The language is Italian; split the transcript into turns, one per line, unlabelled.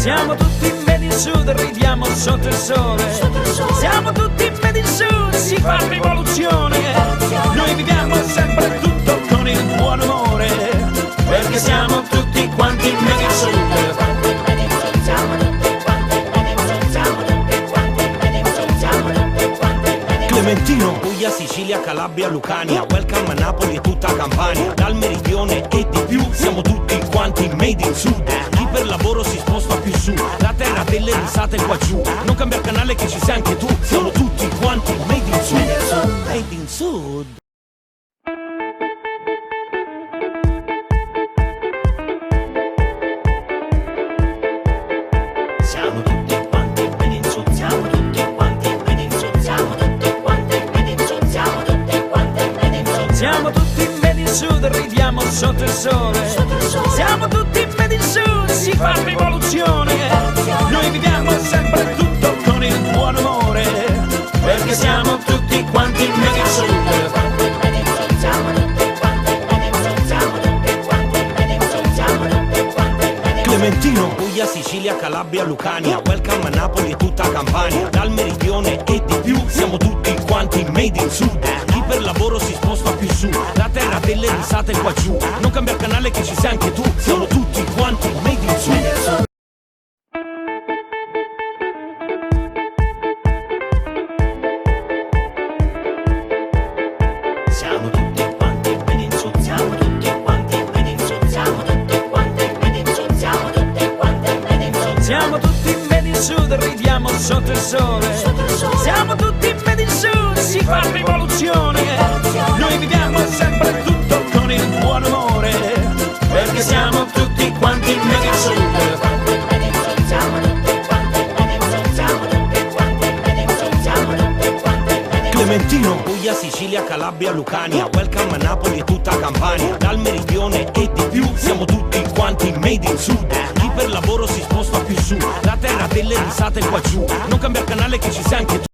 Siamo tutti made in sud, ridiamo sotto il sole. Siamo tutti made in sud, si fa rivoluzione. Noi viviamo sempre tutto con il buon umore, perché siamo tutti quanti made in sud.
Clementino, Puglia, Sicilia, Calabria, Lucania, welcome a Napoli e tutta Campania, dal meridione e di più, siamo tutti quanti made in sud. Chi per lavoro si sposta più su, la terra delle risate qua giù, non cambia canale che ci sei anche tu, siamo tutti quanti made in sud. Made in sud.
Siamo tutti quanti made in sud, siamo tutti quanti made in sud, siamo tutti quanti made in sud, siamo tutti quanti made in sud. Siamo tutti made in sud, ridiamo sotto il sole. Siamo tutti made in sud, si fa rivoluzione. Noi viviamo sempre tutto con il buon umore, perché siamo tutti quanti made in sud.
Clementino, Puglia, Sicilia, Calabria, Lucania, welcome a Napoli e tutta Campania, dal meridione e di più, siamo tutti quanti made in sud. Chi per lavoro si sposta più su, la terra delle risate qua giù, non cambia canale che ci sei anche tu, siamo tutti quanti made in sud.
Siamo tutti quanti made in sud, siamo tutti quanti made in sud, siamo tutti quanti made in sud, siamo tutti quanti made in sud. Siamo tutti made in sud, ridiamo sotto il sole. Siamo tutti made in sud, si fa rivoluzione. Noi viviamo sempre tutto con il buon umore, perché siamo tutti quanti made in sud.
Clementino, Puglia, Sicilia, Calabria, Lucania, welcome a Napoli e tutta Campania, dal meridione e di più, siamo tutti quanti made in sud. Chi per lavoro si sposta più su, la terra delle risate qua giù, non cambia canale che ci sei anche tu.